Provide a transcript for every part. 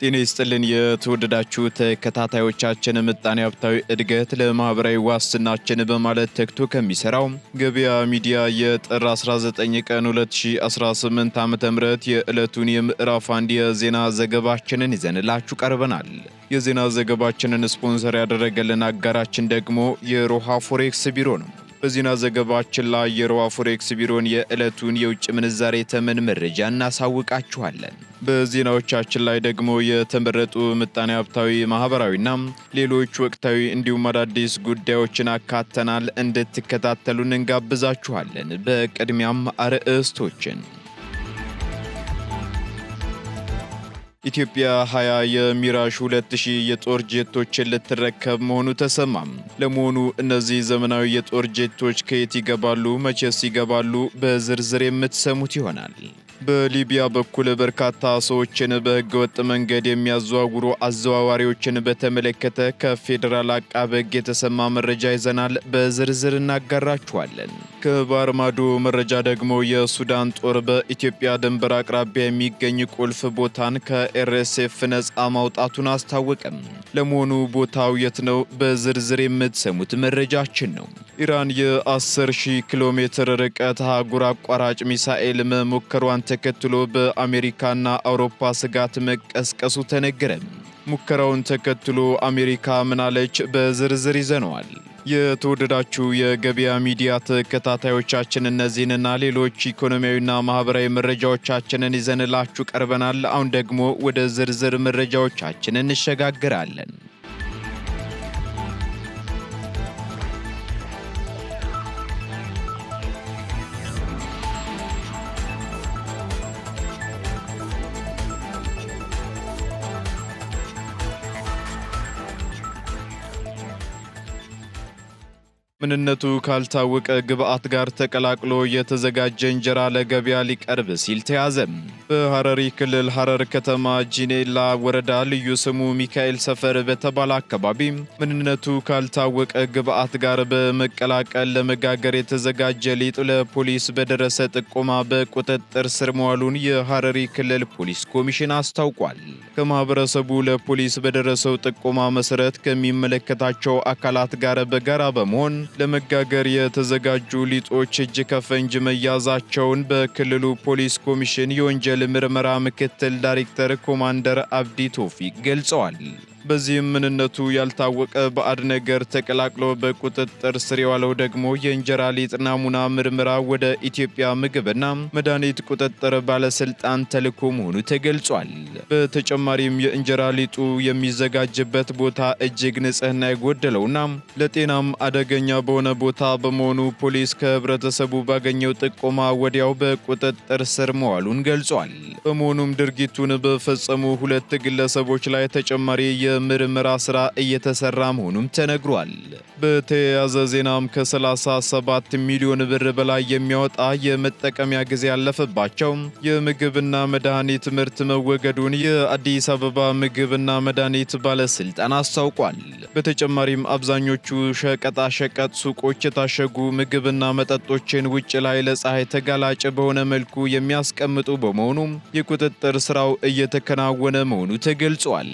ጤና ይስጥልን የተወደዳችሁ ተከታታዮቻችን ምጣኔ ሀብታዊ እድገት ለማህበራዊ ዋስትናችን በማለት ተግቶ ከሚሰራው ገበያ ሚዲያ የጥር 19 ቀን 2018 ዓ.ም የዕለቱን የምዕራፍ 1 የዜና ዘገባችንን ይዘንላችሁ ቀርበናል። የዜና ዘገባችንን ስፖንሰር ያደረገልን አጋራችን ደግሞ የሮሃ ፎሬክስ ቢሮ ነው። በዜና ዘገባችን ላይ የሮሃ ፎሬክስ ቢሮን የዕለቱን የውጭ ምንዛሬ ተመን መረጃ እናሳውቃችኋለን። በዜናዎቻችን ላይ ደግሞ የተመረጡ ምጣኔ ሀብታዊ፣ ማህበራዊና ሌሎች ወቅታዊ እንዲሁም አዳዲስ ጉዳዮችን አካተናል። እንድትከታተሉን እንጋብዛችኋለን። በቅድሚያም አርዕስቶችን ኢትዮጵያ 20 የሚራዥ 2000 የጦር ጄቶችን ልትረከብ መሆኑ ተሰማም። ለመሆኑ እነዚህ ዘመናዊ የጦር ጄቶች ከየት ይገባሉ? መቼስ ይገባሉ? በዝርዝር የምትሰሙት ይሆናል። በሊቢያ በኩል በርካታ ሰዎችን በህገወጥ መንገድ የሚያዘዋውሩ አዘዋዋሪዎችን በተመለከተ ከፌዴራል አቃቤ ሕግ የተሰማ መረጃ ይዘናል። በዝርዝር እናጋራችኋለን። ከባህር ማዶ መረጃ ደግሞ የሱዳን ጦር በኢትዮጵያ ድንበር አቅራቢያ የሚገኝ ቁልፍ ቦታን ከኤርኤስኤፍ ነጻ ማውጣቱን አስታወቀም። ለመሆኑ ቦታው የት ነው? በዝርዝር የምትሰሙት መረጃችን ነው። ኢራን የ10,000 ኪሎ ሜትር ርቀት አህጉር አቋራጭ ሚሳኤል መሞከሯን ተከትሎ በአሜሪካና አውሮፓ ስጋት መቀስቀሱ ተነገረ። ሙከራውን ተከትሎ አሜሪካ ምናለች? በዝርዝር ይዘነዋል። የተወደዳችሁ የገበያ ሚዲያ ተከታታዮቻችን እነዚህንና ሌሎች ኢኮኖሚያዊና ማህበራዊ መረጃዎቻችንን ይዘንላችሁ ቀርበናል። አሁን ደግሞ ወደ ዝርዝር መረጃዎቻችን እንሸጋግራለን። ምንነቱ ካልታወቀ ግብአት ጋር ተቀላቅሎ የተዘጋጀ እንጀራ ለገበያ ሊቀርብ ሲል ተያዘ። በሐረሪ ክልል ሐረር ከተማ ጂኔላ ወረዳ ልዩ ስሙ ሚካኤል ሰፈር በተባለ አካባቢ ምንነቱ ካልታወቀ ግብአት ጋር በመቀላቀል ለመጋገር የተዘጋጀ ሊጥ ለፖሊስ በደረሰ ጥቆማ በቁጥጥር ስር መዋሉን የሐረሪ ክልል ፖሊስ ኮሚሽን አስታውቋል። ከማህበረሰቡ ለፖሊስ በደረሰው ጥቆማ መሰረት ከሚመለከታቸው አካላት ጋር በጋራ በመሆን ለመጋገር የተዘጋጁ ሊጦች እጅ ከፈንጅ መያዛቸውን በክልሉ ፖሊስ ኮሚሽን የወንጀል ምርመራ ምክትል ዳይሬክተር ኮማንደር አብዲ ቶፊቅ ገልጸዋል። በዚህም ምንነቱ ያልታወቀ ባዕድ ነገር ተቀላቅሎ በቁጥጥር ስር የዋለው ደግሞ የእንጀራ ሊጥ ናሙና ምርመራ ወደ ኢትዮጵያ ምግብና መድኃኒት ቁጥጥር ባለስልጣን ተልኮ መሆኑ ተገልጿል። በተጨማሪም የእንጀራ ሊጡ የሚዘጋጅበት ቦታ እጅግ ንጽህና የጎደለውና ለጤናም አደገኛ በሆነ ቦታ በመሆኑ ፖሊስ ከህብረተሰቡ ባገኘው ጥቆማ ወዲያው በቁጥጥር ስር መዋሉን ገልጿል። በመሆኑም ድርጊቱን በፈጸሙ 2 ግለሰቦች ላይ ተጨማሪ የምርመራ ስራ እየተሰራ መሆኑም ተነግሯል። በተያያዘ ዜናም ከ37 ሚሊዮን ብር በላይ የሚያወጣ የመጠቀሚያ ጊዜ ያለፈባቸው የምግብና መድኃኒት ምርት መወገዱን የአዲስ አበባ ምግብና መድኃኒት ባለስልጣን አስታውቋል። በተጨማሪም አብዛኞቹ ሸቀጣሸቀጥ ሱቆች የታሸጉ ምግብና መጠጦችን ውጭ ላይ ለፀሐይ ተጋላጭ በሆነ መልኩ የሚያስቀምጡ በመሆኑ የቁጥጥር ስራው እየተከናወነ መሆኑ ተገልጿል።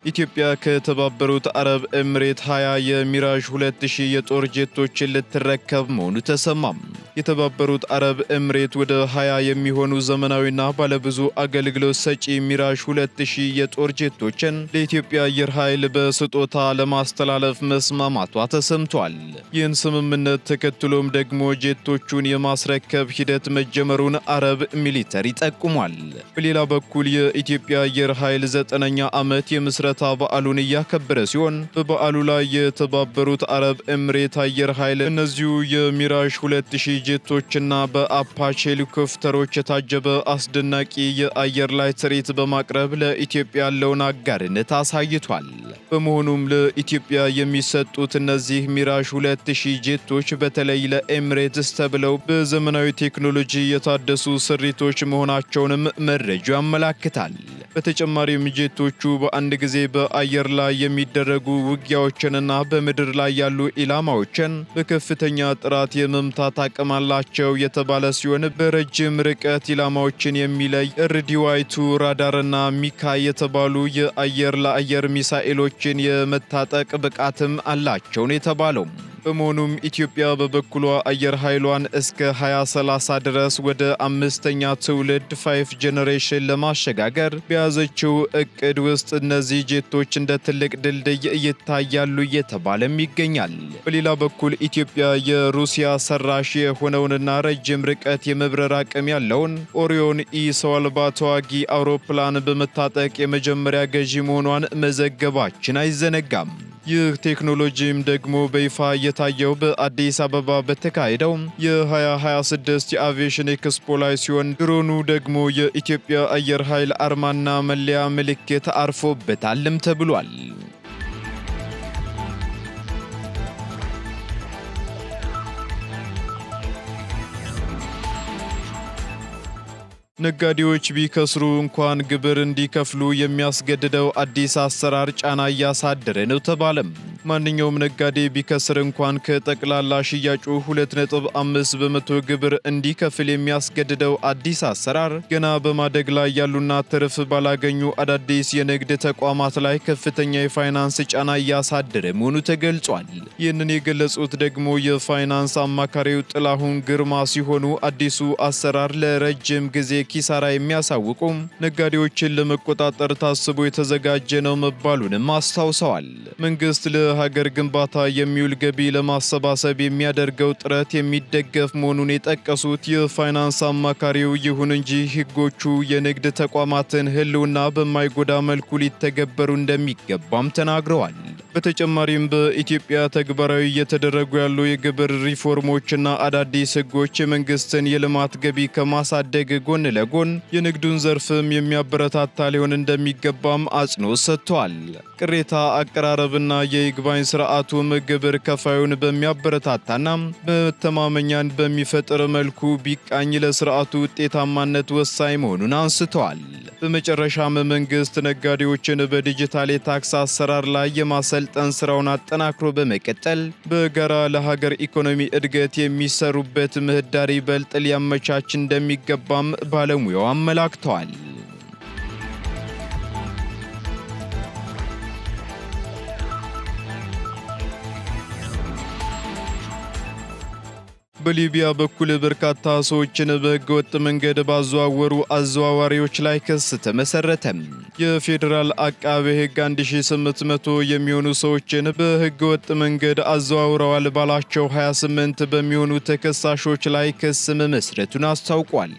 ኢትዮጵያ ከተባበሩት አረብ ኤምሬት 20 የሚራዥ 2000 የጦር ጄቶችን ልትረከብ መሆኑ ተሰማም። የተባበሩት አረብ ኤምሬት ወደ 20 የሚሆኑ ዘመናዊና ባለብዙ አገልግሎት ሰጪ ሚራዥ 2000 የጦር ጄቶችን ለኢትዮጵያ አየር ኃይል በስጦታ ለማስተላለፍ መስማማቷ ተሰምቷል። ይህን ስምምነት ተከትሎም ደግሞ ጄቶቹን የማስረከብ ሂደት መጀመሩን አረብ ሚሊተሪ ጠቁሟል። በሌላ በኩል የኢትዮጵያ አየር ኃይል 9ኛ ዓመት የምስረታ በዓሉን እያከበረ ሲሆን በበዓሉ ላይ የተባበሩት አረብ ኤምሬት አየር ኃይል እነዚሁ የሚራዥ 2000 ጄቶችና በአፓች ሄሊኮፕተሮች የታጀበ አስደናቂ የአየር ላይ ትርኢት በማቅረብ ለኢትዮጵያ ያለውን አጋርነት አሳይቷል። በመሆኑም ለኢትዮጵያ የሚሰጡት እነዚህ ሚራዥ 2000 ጄቶች በተለይ ለኤምሬትስ ተብለው በዘመናዊ ቴክኖሎጂ የታደሱ ስሪቶች መሆናቸውንም መረጃው ያመላክታል። በተጨማሪም ጄቶቹ በአንድ ጊዜ በአየር ላይ የሚደረጉ ውጊያዎችንና በምድር ላይ ያሉ ኢላማዎችን በከፍተኛ ጥራት የመምታት አቅም አላቸው የተባለ ሲሆን በረጅም ርቀት ኢላማዎችን የሚለይ RDY2 ራዳርና ሚካ የተባሉ የአየር ለአየር ሚሳኤሎችን የመታጠቅ ብቃትም አላቸው ነው የተባለው። በመሆኑም ኢትዮጵያ በበኩሏ አየር ኃይሏን እስከ 2030 ድረስ ወደ 5ኛ ትውልድ 5 ጄኔሬሽን ለማሸጋገር በያዘችው እቅድ ውስጥ እነዚህ ጄቶች እንደ ትልቅ ድልድይ ይታያሉ እየተባለም ይገኛል። በሌላ በኩል ኢትዮጵያ የሩሲያ ሰራሽ የሆነውንና ረጅም ርቀት የመብረር አቅም ያለውን ኦሪዮን ሰው አልባ ተዋጊ አውሮፕላን በመታጠቅ የመጀመሪያ ገዢ መሆኗን መዘገባችን አይዘነጋም። ይህ ቴክኖሎጂም ደግሞ በይፋ የታየው በአዲስ አበባ በተካሄደው የ2026 የአቪዬሽን ኤክስፖ ላይ ሲሆን ድሮኑ ደግሞ የኢትዮጵያ አየር ኃይል አርማና መለያ ምልክት አርፎበታልም ተብሏል። ነጋዴዎች ቢከስሩ እንኳን ግብር እንዲከፍሉ የሚያስገድደው አዲስ አሰራር ጫና እያሳደረ ነው ተባለም። ማንኛውም ነጋዴ ቢከስር እንኳን ከጠቅላላ ሽያጩ 2.5 በመቶ ግብር እንዲከፍል የሚያስገድደው አዲስ አሰራር ገና በማደግ ላይ ያሉና ትርፍ ባላገኙ አዳዲስ የንግድ ተቋማት ላይ ከፍተኛ የፋይናንስ ጫና እያሳደረ መሆኑ ተገልጿል። ይህንን የገለጹት ደግሞ የፋይናንስ አማካሪው ጥላሁን ግርማ ሲሆኑ አዲሱ አሰራር ለረጅም ጊዜ ኪሳራ የሚያሳውቁ ነጋዴዎችን ለመቆጣጠር ታስቦ የተዘጋጀ ነው መባሉንም አስታውሰዋል። መንግስት ለሀገር ግንባታ የሚውል ገቢ ለማሰባሰብ የሚያደርገው ጥረት የሚደገፍ መሆኑን የጠቀሱት የፋይናንስ አማካሪው ይሁን እንጂ ሕጎቹ የንግድ ተቋማትን ሕልውና በማይጎዳ መልኩ ሊተገበሩ እንደሚገባም ተናግረዋል። በተጨማሪም በኢትዮጵያ ተግባራዊ እየተደረጉ ያሉ የግብር ሪፎርሞችና አዳዲስ ሕጎች የመንግስትን የልማት ገቢ ከማሳደግ ጎን ለጎን የንግዱን ዘርፍም የሚያበረታታ ሊሆን እንደሚገባም አጽንኦት ሰጥተዋል። ቅሬታ አቀራረብና የይግባኝ ስርዓቱም ግብር ከፋዩን በሚያበረታታና መተማመኛን በሚፈጥር መልኩ ቢቃኝ ለስርዓቱ ውጤታማነት ወሳኝ መሆኑን አንስተዋል። በመጨረሻም መንግስት ነጋዴዎችን በዲጂታል የታክስ አሰራር ላይ የማሰልጠን ስራውን አጠናክሮ በመቀጠል በጋራ ለሀገር ኢኮኖሚ እድገት የሚሰሩበት ምህዳር ይበልጥ ሊያመቻች እንደሚገባም ባለሙያው አመላክተዋል። በሊቢያ በኩል በርካታ ሰዎችን በህገወጥ መንገድ ባዘዋወሩ አዘዋዋሪዎች ላይ ክስ ተመሰረተ። የፌዴራል አቃቤ ሕግ 1800 የሚሆኑ ሰዎችን በህገወጥ መንገድ አዘዋውረዋል ባላቸው 28 በሚሆኑ ተከሳሾች ላይ ክስ መመስረቱን አስታውቋል።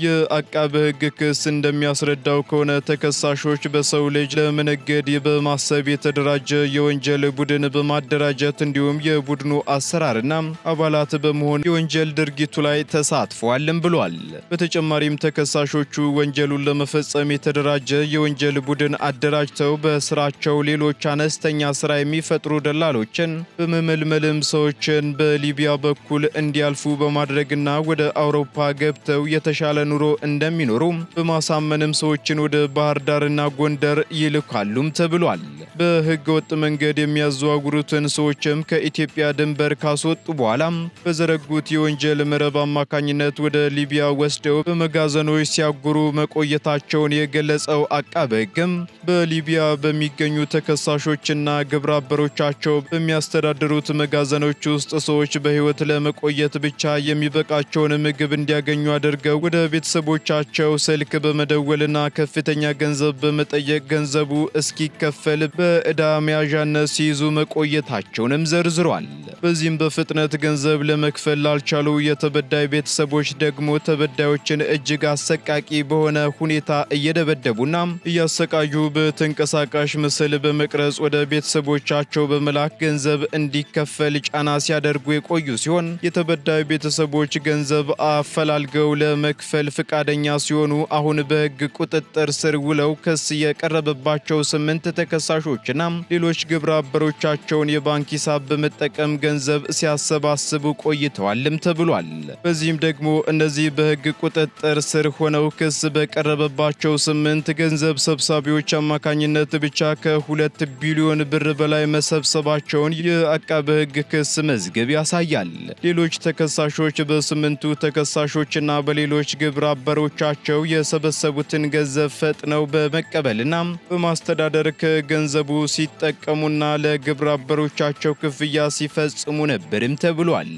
የአቃቤ ሕግ ክስ እንደሚያስረዳው ከሆነ ተከሳሾች በሰው ልጅ ለመነገድ በማሰብ የተደራጀ የወንጀል ቡድን በማደራጀት እንዲሁም የቡድኑ አሰራርና አባላት በመሆን የወንጀል ድርጊቱ ላይ ተሳትፈዋልም ብሏል። በተጨማሪም ተከሳሾቹ ወንጀሉን ለመፈጸም የተደራጀ የወንጀል ቡድን አደራጅተው በስራቸው ሌሎች አነስተኛ ስራ የሚፈጥሩ ደላሎችን በመመልመልም ሰዎችን በሊቢያ በኩል እንዲያልፉ በማድረግና ወደ አውሮፓ ገብተው የተሻለ ኑሮ እንደሚኖሩ በማሳመንም ሰዎችን ወደ ባህር ዳርና ጎንደር ይልካሉም ተብሏል። በህገ ወጥ መንገድ የሚያዘዋውሩትን ሰዎችም ከኢትዮጵያ ድንበር ካስወጡ በኋላ በዘረጉት የወንጀል መረብ አማካኝነት ወደ ሊቢያ ወስደው በመጋዘኖች ሲያጉሩ መቆየታቸውን የገለጸው አቃቤ ሕግም በሊቢያ በሚገኙ ተከሳሾችና ግብረ አበሮቻቸው በሚያስተዳድሩት መጋዘኖች ውስጥ ሰዎች በህይወት ለመቆየት ብቻ የሚበቃቸውን ምግብ እንዲያገኙ አድርገው ወደ ቤተሰቦቻቸው ስልክ በመደወልና ከፍተኛ ገንዘብ በመጠየቅ ገንዘቡ እስኪከፈል በዕዳ መያዣነት ሲይዙ መቆየታቸውንም ዘርዝሯል። በዚህም በፍጥነት ገንዘብ ለመክፈል ላልቻሉ የተበዳይ ቤተሰቦች ደግሞ ተበዳዮችን እጅግ አሰቃቂ በሆነ ሁኔታ እየደበደቡና እያሰቃዩ በተንቀሳቃሽ ምስል በመቅረጽ ወደ ቤተሰቦቻቸው በመላክ ገንዘብ እንዲከፈል ጫና ሲያደርጉ የቆዩ ሲሆን የተበዳይ ቤተሰቦች ገንዘብ አፈላልገው ለመክፈል ፈቃደኛ ሲሆኑ አሁን በሕግ ቁጥጥር ስር ውለው ክስ የቀረበባቸው 8 ተከሳሾችና ሌሎች ግብረ አበሮቻቸውን የባንክ ሂሳብ በመጠቀም ገንዘብ ሲያሰባስቡ ቆይተዋልም ተብሏል። በዚህም ደግሞ እነዚህ በሕግ ቁጥጥር ስር ሆነው ክስ በቀረበባቸው 8 ገንዘብ ሰብሳቢዎች አማካኝነት ብቻ ከ2 ቢሊዮን ብር በላይ መሰብሰባቸውን የአቃቤ ሕግ ክስ መዝገብ ያሳያል። ሌሎች ተከሳሾች በ8ቱ ተከሳሾችና በሌሎች ግብረ አበሮቻቸው የሰበሰቡትን ገንዘብ ፈጥነው በመቀበልና በማስተዳደር ከገንዘቡ ሲጠቀሙና ለግብረ አበሮቻቸው ክፍያ ሲፈጽሙ ነበርም ተብሏል።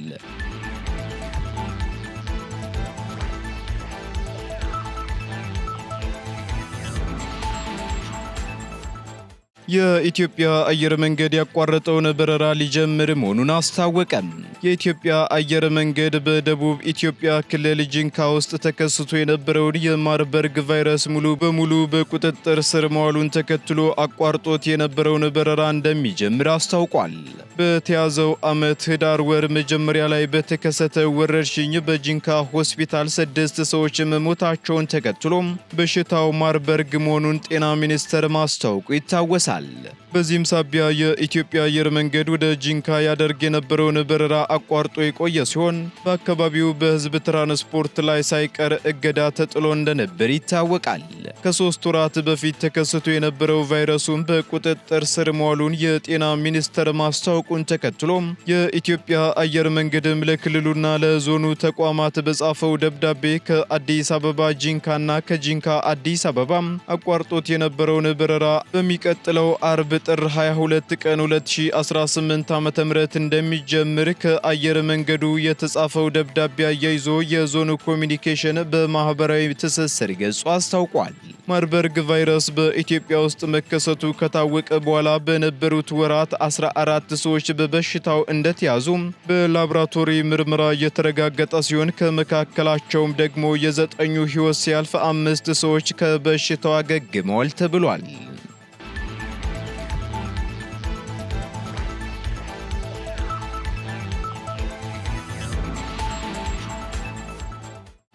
የኢትዮጵያ አየር መንገድ ያቋረጠውን በረራ ሊጀምር መሆኑን አስታወቀም። የኢትዮጵያ አየር መንገድ በደቡብ ኢትዮጵያ ክልል ጂንካ ውስጥ ተከስቶ የነበረውን የማርበርግ ቫይረስ ሙሉ በሙሉ በቁጥጥር ስር መዋሉን ተከትሎ አቋርጦት የነበረውን በረራ እንደሚጀምር አስታውቋል። በተያዘው ዓመት ህዳር ወር መጀመሪያ ላይ በተከሰተ ወረርሽኝ በጂንካ ሆስፒታል 6 ሰዎች መሞታቸውን ተከትሎ በሽታው ማርበርግ መሆኑን ጤና ሚኒስቴር ማስታወቁ ይታወሳል። በዚህም ሳቢያ የኢትዮጵያ አየር መንገድ ወደ ጂንካ ያደርግ የነበረውን በረራ አቋርጦ የቆየ ሲሆን በአካባቢው በህዝብ ትራንስፖርት ላይ ሳይቀር እገዳ ተጥሎ እንደነበር ይታወቃል። ከ3 ወራት በፊት ተከስቶ የነበረው ቫይረሱን በቁጥጥር ስር መዋሉን የጤና ሚኒስቴር ማስታወቁን ተከትሎ የኢትዮጵያ አየር መንገድም ለክልሉና ለዞኑ ተቋማት በጻፈው ደብዳቤ ከአዲስ አበባ ጂንካና ከጂንካ አዲስ አበባ አቋርጦት የነበረውን በረራ በሚቀጥለው አርብ ጥር 22 ቀን 2018 ዓ.ም እንደሚጀምር ከአየር መንገዱ የተጻፈው ደብዳቤ አያይዞ የዞኑ ኮሚኒኬሽን በማህበራዊ ትስስር ገጹ አስታውቋል። ማርበርግ ቫይረስ በኢትዮጵያ ውስጥ መከሰቱ ከታወቀ በኋላ በነበሩት ወራት 14 ሰዎች በበሽታው እንደተያዙ በላቦራቶሪ ምርመራ የተረጋገጠ ሲሆን ከመካከላቸውም ደግሞ የ9ኙ ሕይወት ሲያልፍ 5 ሰዎች ከበሽታው አገግመዋል ተብሏል።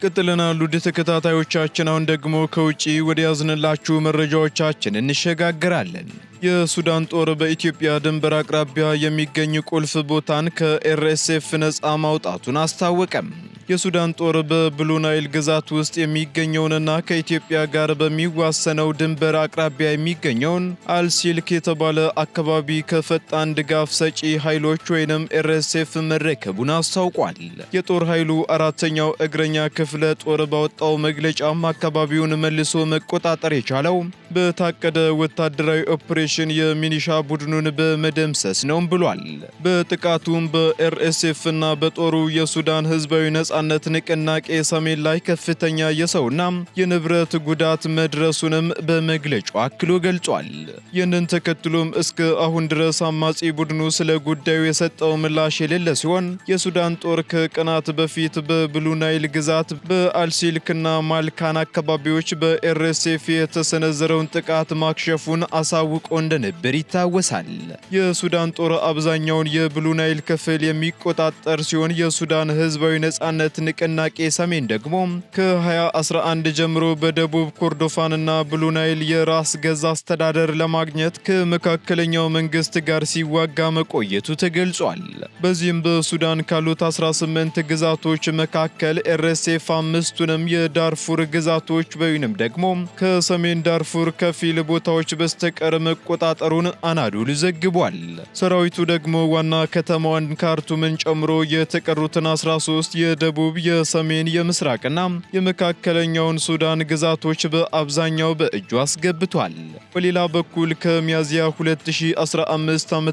ቀጥለናል ውድ ተከታታዮቻችን። አሁን ደግሞ ከውጪ ወደ ያዝንላችሁ መረጃዎቻችን እንሸጋግራለን። የሱዳን ጦር በኢትዮጵያ ድንበር አቅራቢያ የሚገኝ ቁልፍ ቦታን ከኤርኤስኤፍ ነፃ ማውጣቱን አስታወቀም። የሱዳን ጦር በብሉ ናይል ግዛት ውስጥ የሚገኘውንና ከኢትዮጵያ ጋር በሚዋሰነው ድንበር አቅራቢያ የሚገኘውን አልሲልክ የተባለ አካባቢ ከፈጣን ድጋፍ ሰጪ ኃይሎች ወይንም ኤርኤስኤፍ መረከቡን አስታውቋል። የጦር ኃይሉ 4ኛው እግረኛ ክፍለ ጦር ባወጣው መግለጫም አካባቢውን መልሶ መቆጣጠር የቻለው በታቀደ ወታደራዊ ኦፕሬሽን የሚኒሻ ቡድኑን በመደምሰስ ነው ብሏል። በጥቃቱም በኤርኤስኤፍ እና በጦሩ የሱዳን ህዝባዊ ነጻነት ንቅናቄ ሰሜን ላይ ከፍተኛ የሰውና የንብረት ጉዳት መድረሱንም በመግለጫው አክሎ ገልጿል። ይህንን ተከትሎም እስከ አሁን ድረስ አማጺ ቡድኑ ስለ ጉዳዩ የሰጠው ምላሽ የሌለ ሲሆን የሱዳን ጦር ከቀናት በፊት በብሉ ናይል ግዛት በአልሲልክና ማልካን አካባቢዎች በኤርኤስኤፍ የተሰነዘረውን ጥቃት ማክሸፉን አሳውቆ እንደነበር ይታወሳል። የሱዳን ጦር አብዛኛውን የብሉ ናይል ክፍል የሚቆጣጠር ሲሆን የሱዳን ህዝባዊ ነጻነት ንቅናቄ ሰሜን ደግሞ ከ2011 ጀምሮ በደቡብ ኮርዶፋንና ብሉ ናይል የራስ ገዝ አስተዳደር ለማግኘት ከመካከለኛው መንግስት ጋር ሲዋጋ መቆየቱ ተገልጿል። በዚህም በሱዳን ካሉት 18 ግዛቶች መካከል ኤርኤስኤፍ 5ቱንም የዳርፉር ግዛቶች ወይንም ደግሞ ከሰሜን ዳርፉር ከፊል ቦታዎች በስተቀር መቆጣጠሩን አናዶል ዘግቧል። ሰራዊቱ ደግሞ ዋና ከተማዋን ካርቱምን ጨምሮ የተቀሩትን 13 የደቡብ፣ የሰሜን፣ የምስራቅና የመካከለኛውን ሱዳን ግዛቶች በአብዛኛው በእጁ አስገብቷል። በሌላ በኩል ከሚያዝያ 2015 ዓ.ም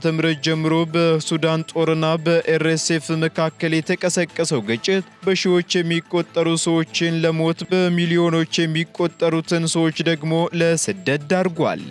ጀምሮ በሱዳን ጦርና በኤርኤስኤፍ መካከል የተቀሰቀሰው ግጭት በሺዎች የሚቆጠሩ ሰዎችን ለሞት በሚሊዮኖች የሚቆጠሩትን ሰዎች ደግሞ ለስደት ዳርጓል።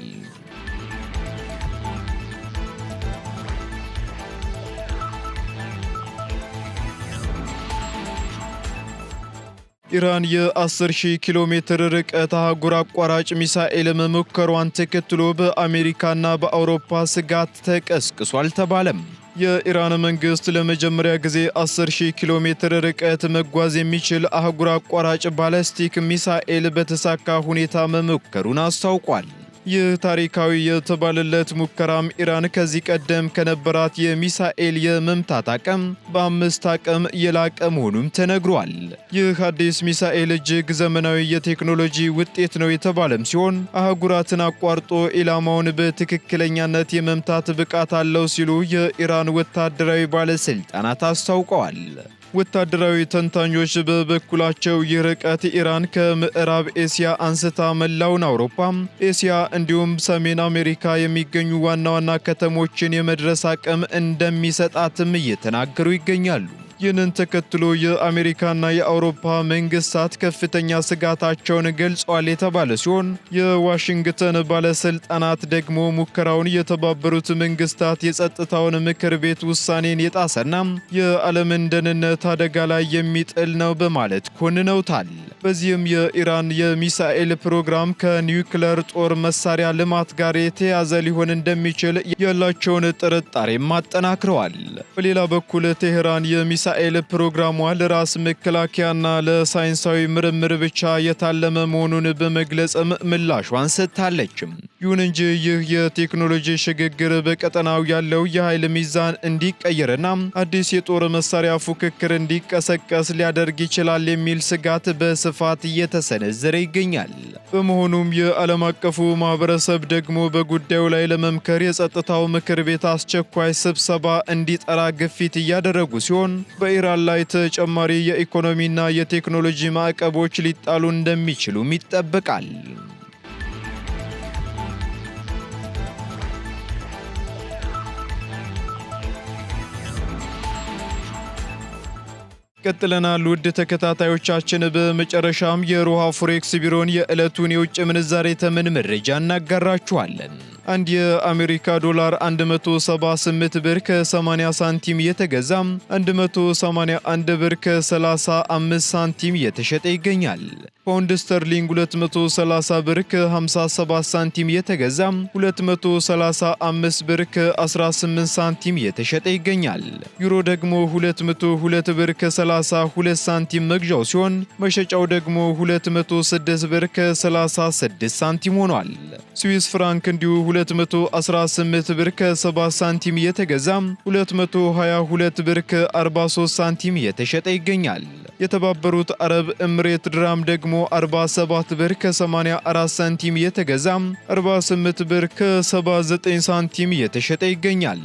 ኢራን የ10,000 ኪሎ ሜትር ርቀት አህጉር አቋራጭ ሚሳኤል መሞከሯን ተከትሎ በአሜሪካና በአውሮፓ ስጋት ተቀስቅሷል ተባለም። የኢራን መንግስት ለመጀመሪያ ጊዜ 10,000 ኪሎ ሜትር ርቀት መጓዝ የሚችል አህጉር አቋራጭ ባላስቲክ ሚሳኤል በተሳካ ሁኔታ መሞከሩን አስታውቋል። ይህ ታሪካዊ የተባለለት ሙከራም ኢራን ከዚህ ቀደም ከነበራት የሚሳኤል የመምታት አቅም በ5 አቅም የላቀ መሆኑም ተነግሯል። ይህ አዲስ ሚሳኤል እጅግ ዘመናዊ የቴክኖሎጂ ውጤት ነው የተባለም ሲሆን አህጉራትን አቋርጦ ኢላማውን በትክክለኛነት የመምታት ብቃት አለው ሲሉ የኢራን ወታደራዊ ባለስልጣናት አስታውቀዋል። ወታደራዊ ተንታኞች በበኩላቸው ይህ ርቀት ኢራን ከምዕራብ ኤስያ አንስታ መላውን አውሮፓ፣ ኤስያ እንዲሁም ሰሜን አሜሪካ የሚገኙ ዋና ዋና ከተሞችን የመድረስ አቅም እንደሚሰጣትም እየተናገሩ ይገኛሉ። ይህንን ተከትሎ የአሜሪካና የአውሮፓ መንግስታት ከፍተኛ ስጋታቸውን ገልጸዋል የተባለ ሲሆን የዋሽንግተን ባለስልጣናት ደግሞ ሙከራውን የተባበሩት መንግስታት የጸጥታውን ምክር ቤት ውሳኔን የጣሰና የዓለምን ደህንነት አደጋ ላይ የሚጥል ነው በማለት ኮንነውታል። በዚህም የኢራን የሚሳኤል ፕሮግራም ከኒውክለር ጦር መሳሪያ ልማት ጋር የተያዘ ሊሆን እንደሚችል ያላቸውን ጥርጣሬም አጠናክረዋል። በሌላ በኩል ቴህራን የሚሳኤል ፕሮግራሟ ለራስ መከላከያና ለሳይንሳዊ ምርምር ብቻ የታለመ መሆኑን በመግለጽም ምላሿን ሰጥታለች። ይሁን እንጂ ይህ የቴክኖሎጂ ሽግግር በቀጠናው ያለው የኃይል ሚዛን እንዲቀየርና አዲስ የጦር መሳሪያ ፉክክር እንዲቀሰቀስ ሊያደርግ ይችላል የሚል ስጋት በስፋት እየተሰነዘረ ይገኛል። በመሆኑም የዓለም አቀፉ ማህበረሰብ ደግሞ በጉዳዩ ላይ ለመምከር የጸጥታው ምክር ቤት አስቸኳይ ስብሰባ እንዲጠራ ግፊት እያደረጉ ሲሆን በኢራን ላይ ተጨማሪ የኢኮኖሚና የቴክኖሎጂ ማዕቀቦች ሊጣሉ እንደሚችሉም ይጠበቃል። ቀጥለናል ውድ ተከታታዮቻችን። በመጨረሻም የሮሃ ፎሬክስ ቢሮን የዕለቱን የውጭ ምንዛሬ ተመን መረጃ እናጋራችኋለን። አንድ የአሜሪካ ዶላር 178 ብር ከ80 ሳንቲም የተገዛ 181 ብር ከ35 ሳንቲም የተሸጠ ይገኛል። ፓውንድ ስተርሊንግ 230 ብር ከ57 ሳንቲም የተገዛ 235 ብር ከ18 ሳንቲም የተሸጠ ይገኛል። ዩሮ ደግሞ 202 ብር ከ32 ሳንቲም መግዣው ሲሆን መሸጫው ደግሞ 206 ብር ከ36 ሳንቲም ሆኗል። ስዊስ ፍራንክ እንዲሁ 218 ብር ከ7 ሳንቲም የተገዛ 222 ብር ከ43 ሳንቲም የተሸጠ ይገኛል። የተባበሩት አረብ ኤምሬት ድራም ደግሞ 47 ብር ከ84 ሳንቲም የተገዛ 48 ብር ከ79 ሳንቲም የተሸጠ ይገኛል።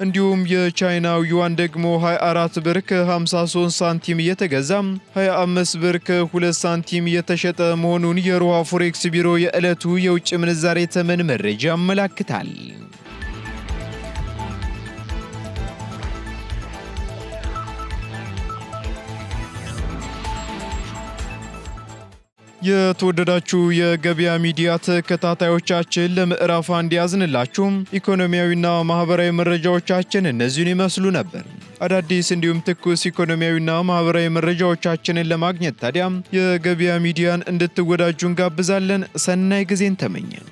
እንዲሁም የቻይናው ዩዋን ደግሞ 24 ብር ከ53 ሳንቲም የተገዛ 25 ብር ከ2 ሳንቲም የተሸጠ መሆኑን የሮሃ ፎሬክስ ቢሮ የዕለቱ የውጭ ምንዛሬ ተመን መረጃ ያመለክታል። የተወደዳችሁ የገበያ ሚዲያ ተከታታዮቻችን ለምዕራፍ አንድ ያዝንላችሁ ኢኮኖሚያዊና ማህበራዊ መረጃዎቻችን እነዚህን ይመስሉ ነበር። አዳዲስ እንዲሁም ትኩስ ኢኮኖሚያዊና ማህበራዊ መረጃዎቻችንን ለማግኘት ታዲያ የገበያ ሚዲያን እንድትወዳጁ እንጋብዛለን። ሰናይ ጊዜን ተመኘን።